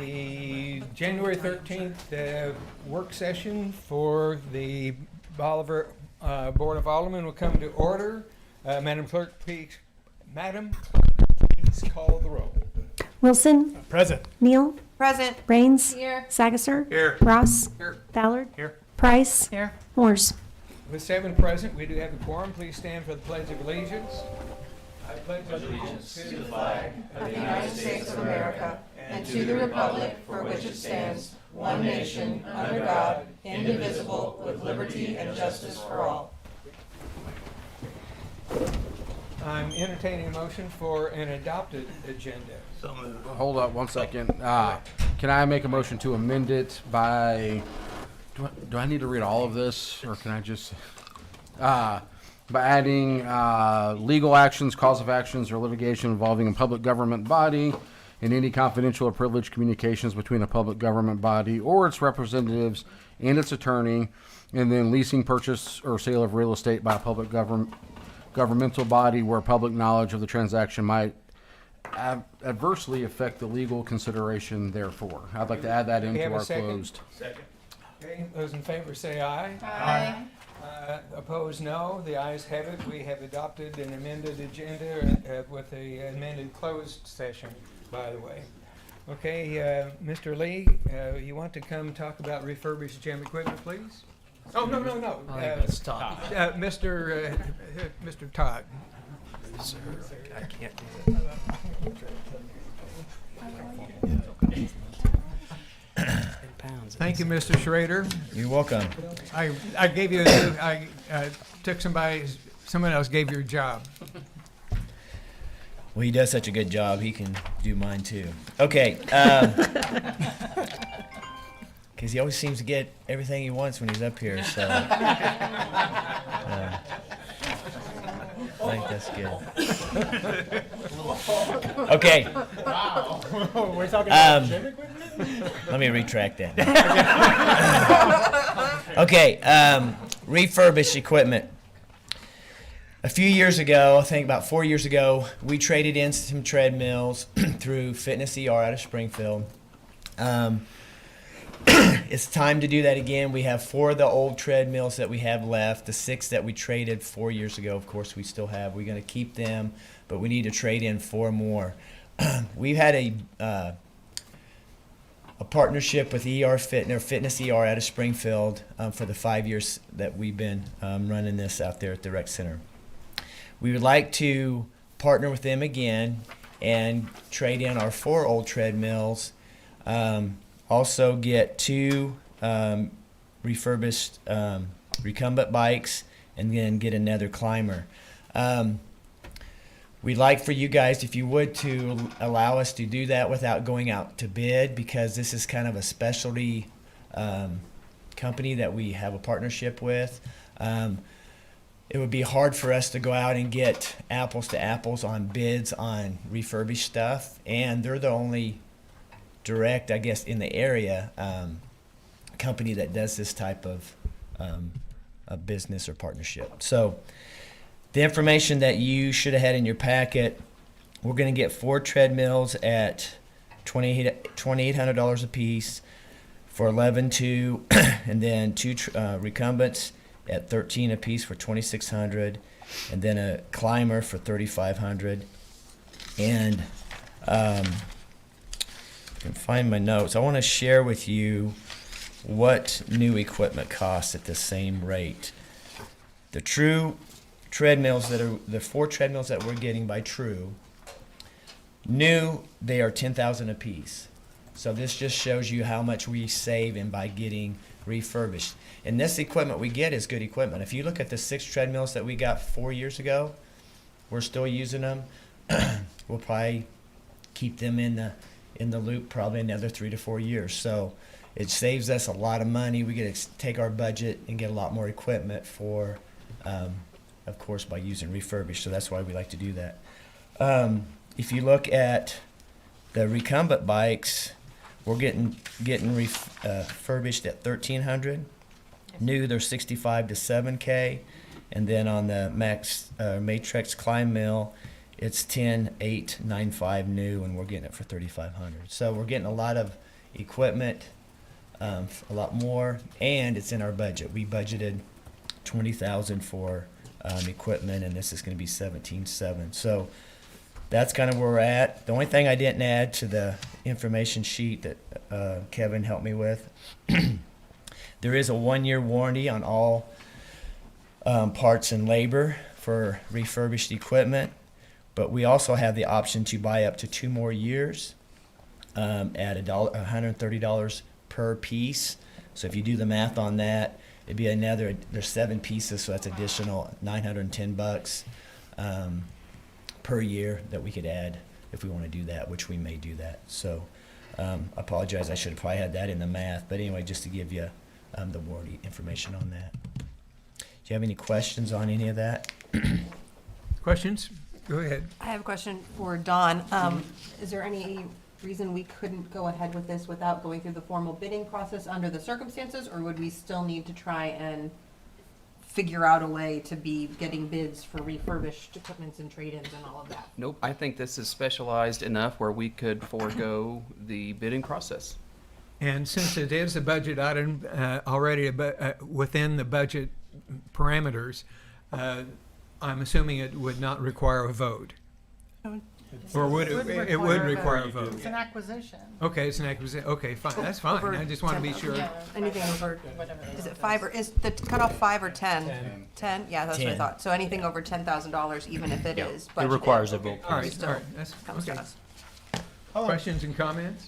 The January 13th work session for the Bolivar Board of Aldermen will come to order. Madam Clerk, please call the roll. Wilson. Present. Neal. Present. Rains. Here. Sagasser. Here. Ross. Here. Ballard. Here. Price. Here. Morse. With 7 present, we do have a quorum. Please stand for the Pledge of Allegiance. I pledge allegiance to the flag Of the United States of America and to the republic for which it stands, one nation, under God, indivisible, with liberty and justice for all. I'm entertaining a motion for an adopted agenda. Hold up 1 second. Can I make a motion to amend it by, do I need to read all of this, or can I just, by adding legal actions, cause of actions, or litigation involving a public government body, and any confidential or privileged communications between a public government body or its representatives and its attorney, and then leasing, purchase, or sale of real estate by a public governmental body where public knowledge of the transaction might adversely affect the legal consideration therefore. I'd like to add that into our closed. Second. Okay, those in favor say aye. Aye. Opposed, no. The ayes have it. We have adopted an amended agenda with a amended closed session, by the way. Okay, Mr. Lee, you want to come talk about refurbished gym equipment, please? Oh, no. Let's talk. Mr. Todd. Sir, I can't do it. Thank you, Mr. Schrader. You're welcome. I gave you, I took someone else gave you a job. Well, he does such a good job, he can do mine too. Okay. Because he always seems to get everything he wants when he's up here, so. I think that's good. Okay. We're talking about gym equipment? Let me retract that. Okay, refurbished equipment. A few years ago, I think about 4 years ago, we traded in some treadmills through Fitness ER out of Springfield. It's time to do that again. We have 4 of the old treadmills that we have left. The 6 that we traded 4 years ago, of course, we still have. We're going to keep them, but we need to trade in 4 more. We've had a partnership with Fitness ER out of Springfield for the 5 years that we've been running this out there at the rec center. We would like to partner with them again and trade in our 4 old treadmills. Also get 2 refurbished recumbent bikes, and then get another climber. We'd like for you guys, if you would, to allow us to do that without going out to bid, because this is kind of a specialty company that we have a partnership with. It would be hard for us to go out and get apples to apples on bids on refurbished stuff, and they're the only direct, I guess, in the area company that does this type of a business or partnership. So the information that you should have had in your packet, we're going to get 4 treadmills at $2,800 a piece for $11,200, and then 2 recumbents at $13,000 a piece for $2,600, and then a climber for $3,500. And I can find my notes. I want to share with you what new equipment costs at the same rate. The True treadmills that are the 4 treadmills that we're getting by True, new, they are $10,000 a piece. So this just shows you how much we save in by getting refurbished. And this equipment we get is good equipment. If you look at the 6 treadmills that we got 4 years ago, we're still using them. We'll probably keep them in the loop probably another 3 to 4 years. So it saves us a lot of money. We get to take our budget and get a lot more equipment for, of course, by using refurbished. So that's why we like to do that. If you look at the recumbent bikes, we're getting refurbished at $1,300. New, they're $65 to $7K, and then on the Matrix Climb Mill, it's $10,895 new, and we're getting it for $3,500. So we're getting a lot of equipment, a lot more, and it's in our budget. We budgeted 20,000 for equipment, and this is going to be 17.7. So that's kind of where we're at. The only thing I didn't add to the information sheet that Kevin helped me with, there is a 1-year warranty on all parts and labor for refurbished equipment, but we also have the option to buy up to 2 more years at $130 per piece. So if you do the math on that, it'd be there's 7 pieces, so that's additional $910 per year that we could add if we want to do that, which we may do that. So I apologize, I should have probably had that in the math, but anyway, just to give you the warranty information on that. Do you have any questions on any of that? Questions? Go ahead. I have a question for Don. Is there any reason we couldn't go ahead with this without going through the formal bidding process under the circumstances, or would we still need to try and figure out a way to be getting bids for refurbished equipments and trade-ins and all of that? Nope, I think this is specialized enough where we could forego the bidding process. And since it is a budget item already within the budget parameters, I'm assuming it would not require a vote. Or would it? It would require a vote. It's an acquisition. Okay, it's an acquisition. Okay, fine. That's fine. Over I just want to be 10,000. sure. Anything over, Whatever it is it 5 or, is the cutoff 5 or 10? 10? Yeah, that's what I 10. thought. So anything over $10,000, even if it is budgeted. It requires a vote. All right, Still all right. That's comes to okay. us. Questions and comments?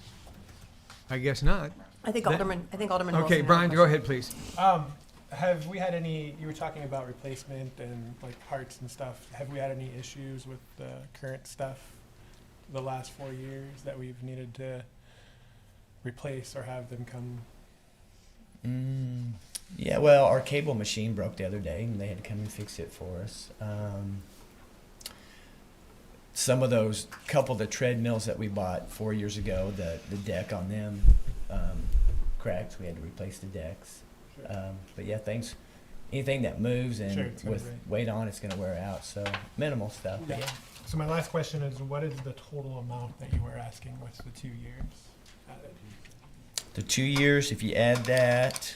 I guess not. I think That- Alderman Wilson Okay, had a Brian, go question. ahead, please. Have we had any, you were talking about replacement and like parts and stuff, have we had any issues with the current stuff the last 4 years that we've needed to replace or have them come? Yeah, well, our cable machine broke the other day, and they had to come and fix it for us. Some of those, couple of the treadmills that we bought 4 years ago, the deck on them cracked. We had to replace the decks. But yeah, anything that moves and Sure, it's gonna with break. weight on, it's going to wear out. So minimal stuff. but Yeah. yeah. So my last question is, what is the total amount that you were asking with the 2 years? The 2 years, if you add that,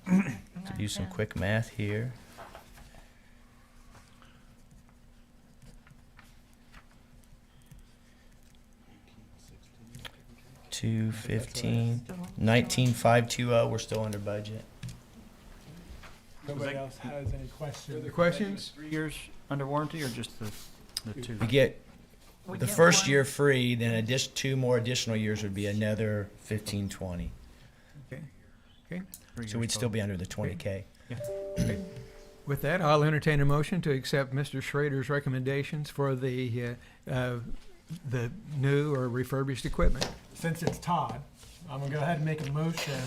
to do some quick math here. $215, 19,520. We're still under budget. Nobody else has any questions? Further questions? 3 years under warranty or just the 2? We get We the get first one. year free, then 2 more additional years would be another 1520. Okay. 3 So years we'd still total. be under the 20K. With that, I'll entertain a motion to accept Mr. Schrader's recommendations for the new or refurbished equipment. Since it's Todd, I'm gonna go ahead and make a motion.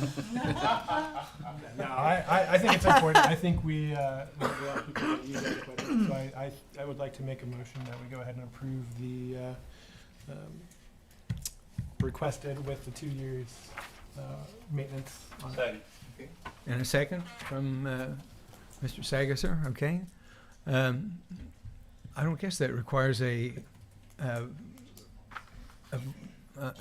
No, I think it's important. I think we allow people to use that equipment. So I would like to make a motion that we go ahead and approve the requested with the 2 years maintenance on it. And a second from Mr. Sagasser, okay? I don't guess that requires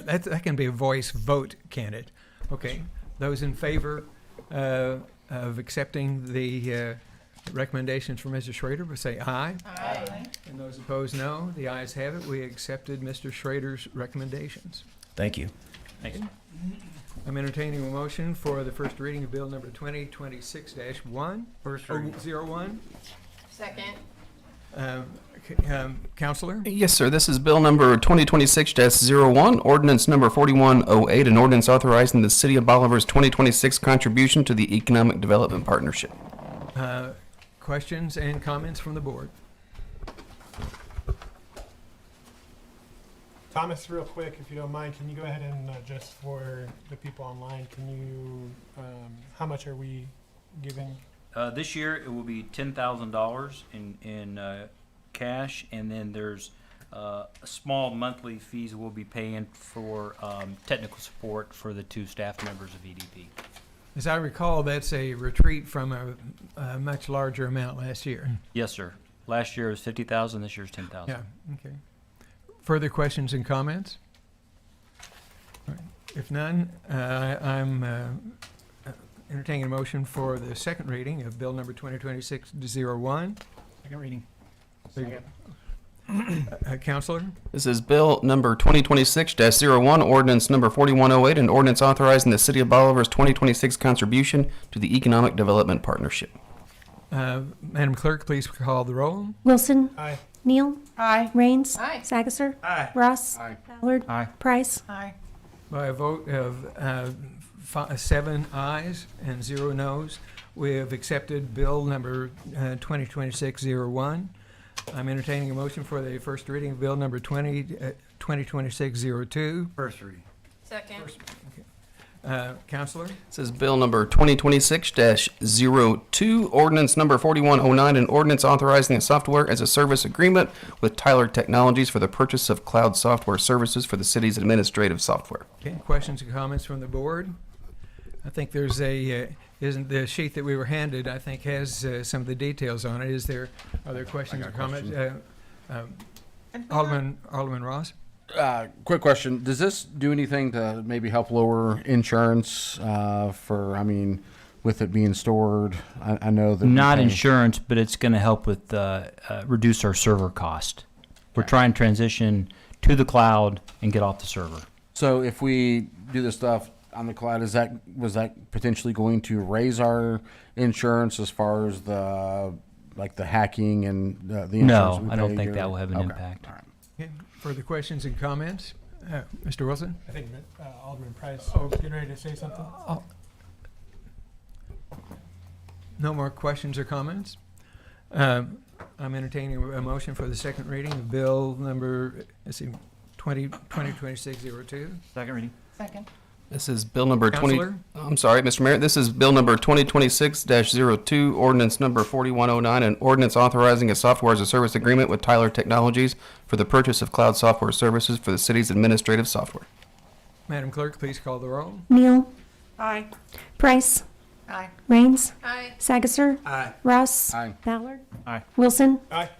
that can be a voice vote, can it? Okay, those in favor of accepting the recommendations from Mr. Schrader, will say aye. Aye. And those opposed, no. The ayes have it. We accepted Mr. Schrader's recommendations. Thank you. Thanks. I'm entertaining a motion for the first reading of Bill number 2026-1, First or reading. 01. Second. Counselor? Yes, sir. This is bill number 2026-01, ordinance number 4108, an ordinance authorizing the city of Bolivar's 2026 contribution to the Economic Development Partnership. Questions and comments from the board? Thomas, real quick, if you don't mind, can you go ahead and just for the people online, can you, how much are we giving? This year, it will be $10,000 in cash, and then there's a small monthly fees we'll be paying for technical support for the 2 staff members of EDP. As I recall, that's a retreat from a much larger amount last year. Yes, sir. Last year was $50,000. This year's $10,000. Yeah, okay. Further questions and comments? If none, I'm entertaining a motion for the second reading of Bill number 2026-01. Second reading. Counselor? This is Bill number 2026-01, ordinance number 4108, an ordinance authorizing the City of Bolivar's 2026 contribution to the Economic Development Partnership. Madam Clerk, please call the roll. Wilson. Aye. Neal. Aye. Rains. Aye. Sagasser. Aye. Ross. Aye. Ballard. Aye. Price. Aye. By a vote of 7 ayes and 0 noes, we have accepted Bill number 2026-01. I'm entertaining a motion for the first reading of Bill number 2026-02. First reading. Second. Counselor? This is Bill number 2026-02, ordinance number 4109, an ordinance authorizing a software as a service agreement with Tyler Technologies for the purchase of cloud software services for the city's administrative software. Okay, questions and comments from the board? I think there's isn't the sheet that we were handed, I think has some of the details on it. Are there questions or comments? Alderman Ross? Quick question. Does this do anything to maybe help lower insurance with it being stored? I know that. Not insurance, but it's going to help with reduce our server cost. We're trying to transition to the cloud and get off the server. So if we do this stuff on the cloud, was that potentially going to raise our insurance as far as the hacking and the insurance? No, we I don't pay think here? that will have an Okay. impact. All right. Okay, further questions and comments? Mr. Wilson? I think Alderman Price was getting ready to say something. No more questions or comments? I'm entertaining a motion for the second reading of Bill number, 2026-02. Second reading. Second. This is Bill number 20. Counselor? I'm sorry, Mr. Mayor. This is Bill number 2026-02, ordinance number 4109, an ordinance authorizing a software as a service agreement with Tyler Technologies for the purchase of cloud software services for the city's administrative software. Madam Clerk, please call the roll. Neal. Aye. Price. Aye. Rains. Aye. Sagasser. Aye. Ross. Aye. Ballard. Aye. Wilson. Aye.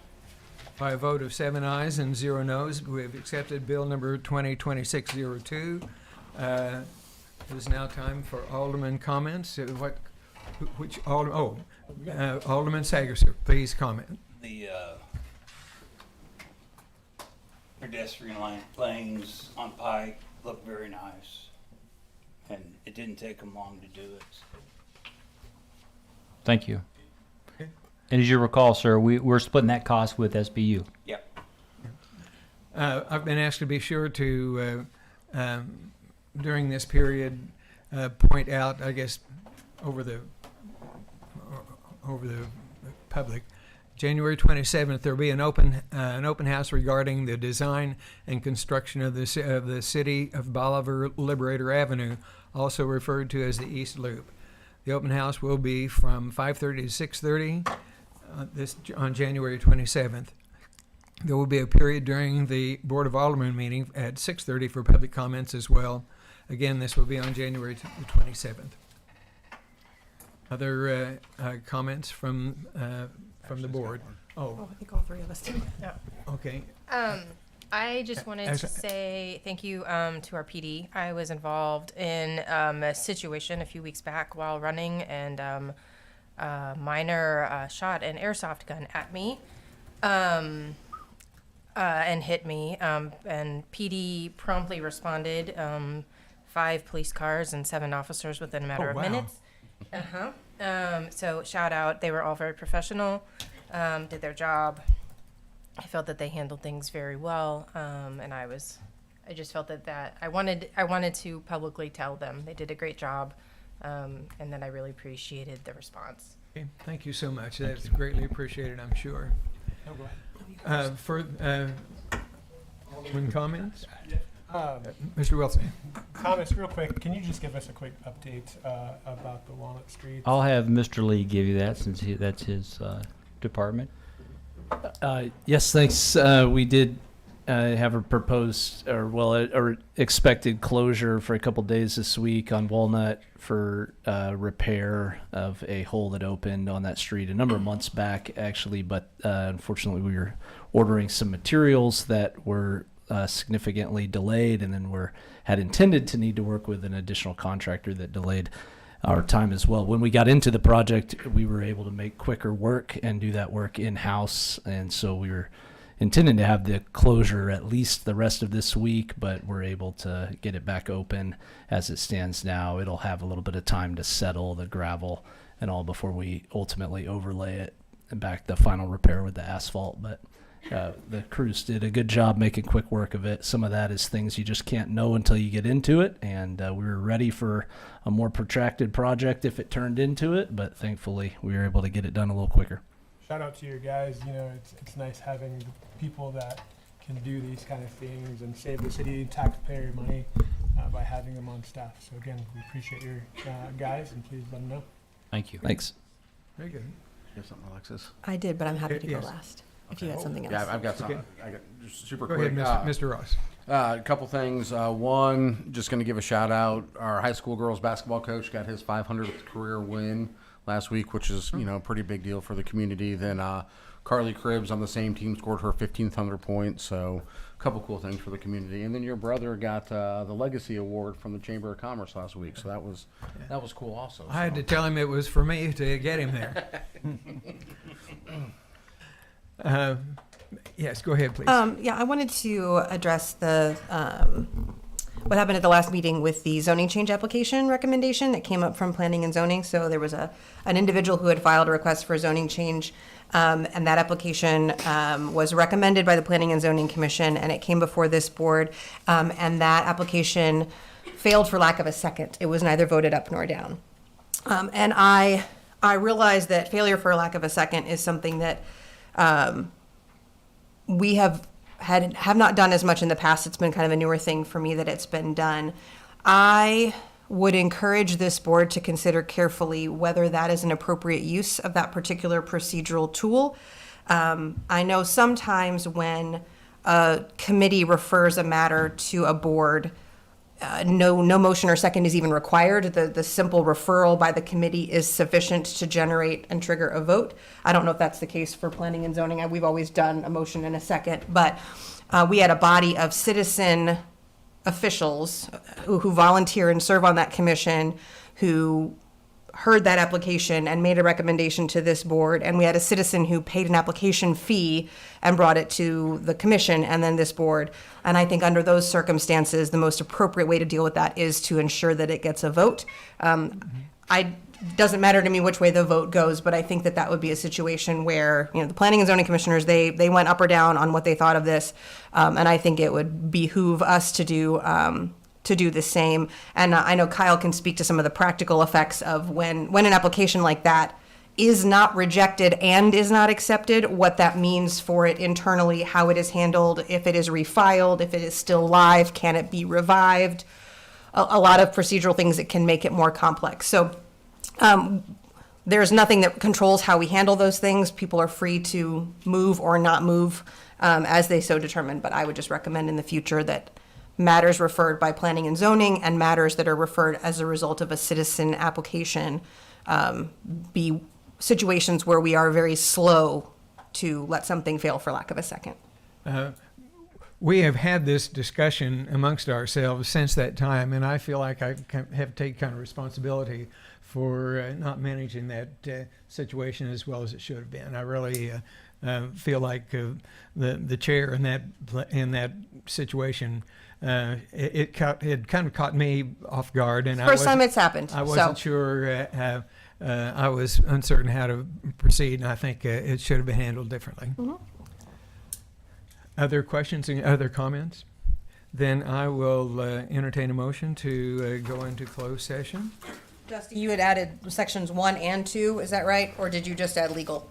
By a vote of 7 ayes and 0 noes, we have accepted Bill number 2026-02. It is now time for Alderman comments. Alderman Sagerson, please comment. The pedestrian lanes on Pike look very nice, and it didn't take them long to do it. Thank you. Okay. And as you recall, sir, we're splitting that cost with SBU. Yep. I've been asked to be sure to, during this period, point out, I guess, over the public, January 27th, there'll be an open house regarding the design and construction of the city of Bolivar Liberator Avenue, also referred to as the East Loop. The open house will be from 5:30 to 6:30 on January 27th. There will be a period during the Board of Aldermen meeting at 6:30 for public comments as well. Again, this will be on January the 27th. Other comments from the board? Oh, I think all three of us do. okay. I just wanted to say thank you to our PD. I was involved in a situation a few weeks back while running, and a minor shot an airsoft gun at me and hit me. And PD promptly responded. 5 police cars and 7 officers within a matter of wow. minutes. So shout out. They were all very professional, did their job. I felt that they handled things very well, and I just felt that I wanted to publicly tell them they did a great job, and that I really appreciated the response. Okay, thank you so much. That's greatly appreciated, I'm sure. No, go ahead. Alderman comments? Mr. Wilson? Thomas, real quick, can you just give us a quick update about the Walnut Street? I'll have Mr. Lee give you that since that's his department. Yes, thanks. We did have a proposed or expected closure for a couple days this week on Walnut for repair of a hole that opened on that street a number of months back, actually. But unfortunately, we were ordering some materials that were significantly delayed, and then had intended to need to work with an additional contractor that delayed our time as well. When we got into the project, we were able to make quicker work and do that work in-house, and so we were intending to have the closure at least the rest of this week, but we're able to get it back open as it stands now. It'll have a little bit of time to settle the gravel and all before we ultimately overlay it and back the final repair with the asphalt. But the crews did a good job making quick work of it. Some of that is things you just can't know until you get into it, and we were ready for a more protracted project if it turned into it, but thankfully we were able to get it done a little quicker. Shout out to your guys. You know, it's nice having the people that can do these kind of things and save the city taxpayer money by having them on staff. So again, we appreciate your guys, and please let them know. Thank you. Thanks. Very good. You have something, Alexis? I did, but I'm happy to go Yes. last, if you had something else. Yeah, I've got Okay. something. I got just super Go quick. ahead, Mr. Ross. A couple things. One, just going to give a shout out. Our high school girls basketball coach got his 500th career win last week, which is a pretty big deal for the community. Then Carly Cribbs on the same team scored her 1,500 points. So a couple cool things for the community. And then your brother got the Legacy Award from the Chamber of Commerce last week. So that was cool also. I had to tell him it was for me to get him there. Yes, go ahead, please. Yeah, I wanted to address the what happened at the last meeting with the zoning change application recommendation that came up from planning and zoning. So there was an individual who had filed a request for a zoning change, and that application was recommended by the Planning and Zoning Commission, and it came before this board, and that application failed for lack of a second. It was neither voted up nor down. And I realize that failure for lack of a second is something that we have not done as much in the past. It's been kind of a newer thing for me that it's been done. I would encourage this board to consider carefully whether that is an appropriate use of that particular procedural tool. I know sometimes when a committee refers a matter to a board, no motion or second is even required. The simple referral by the committee is sufficient to generate and trigger a vote. I don't know if that's the case for planning and zoning. We've always done a motion and a second, but we had a body of citizen officials who volunteer and serve on that commission who heard that application and made a recommendation to this board, and we had a citizen who paid an application fee and brought it to the commission and then this board. And I think under those circumstances, the most appropriate way to deal with that is to ensure that it gets a vote. Doesn't matter to me which way the vote goes, but I think that would be a situation where, the planning and zoning commissioners, they went up or down on what they thought of this, and I think it would behoove us to do the same. And I know Kyle can speak to some of the practical effects of when an application like that is not rejected and is not accepted, what that means for it internally, how it is handled, if it is refiled, if it is still live, can it be revived? A lot of procedural things that can make it more complex. So there's nothing that controls how we handle those things. People are free to move or not move as they so determine, but I would just recommend in the future that matters referred by planning and zoning and matters that are referred as a result of a citizen application be situations where we are very slow to let something fail for lack of a second. We have had this discussion amongst ourselves since that time, and I feel like I have taken kind of responsibility for not managing that situation as well as it should have been. I really feel like the chair in that situation, it kind of caught me off guard, and First time it's happened. I wasn't sure. I was uncertain how to proceed, and I think it should have been handled differently. Mm-hmm. Other questions and other comments? Then I will entertain a motion to go into closed session. Dusty, you had added sections 1 and 2, is that right? Or did you just add legal?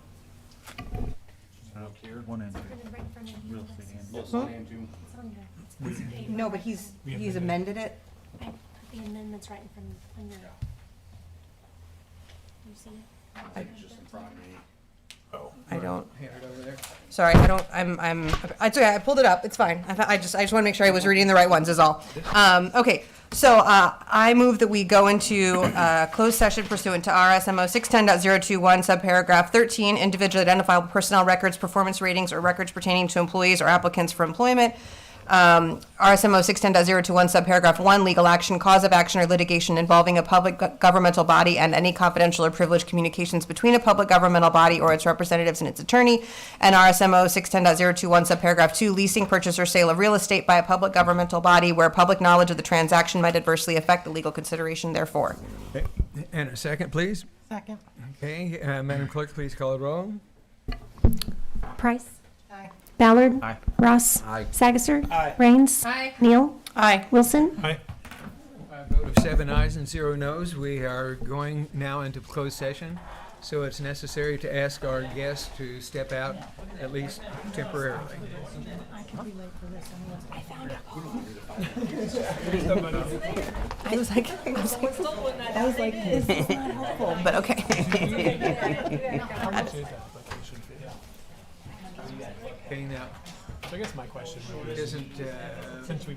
No, but he's amended it. I put the amendments right in front of you. You see it? I don't. Hand it over there. Sorry, I don't. It's okay. I pulled it up. It's fine. I just want to make sure I was reading the right ones. Is all. Okay. So I move that we go into closed session pursuant to RSMO 610.021 subparagraph 13, individually identifiable personnel records, performance ratings, or records pertaining to employees or applicants for employment. RSMO 610.021 subparagraph 1, legal action, cause of action or litigation involving a public governmental body and any confidential or privileged communications between a public governmental body or its representatives and its attorney. And RSMO 610.021 subparagraph 2, leasing, purchase, or sale of real estate by a public governmental body where public knowledge of the transaction might adversely affect the legal consideration therefore. Okay. And a second, please. Second. Okay, Madam Clerk, please call the roll. Price. Aye. Ballard. Aye. Ross. Aye. Sagister. Aye. Raines. Aye. Neal. Aye. Wilson. Aye. Vote of 7 ayes and 0 noes. We are going now into closed session, so it's necessary to ask our guests to step out at least temporarily. I was like, this is not helpful, but okay. Okay, now, So I guess my question really is, isn't, since we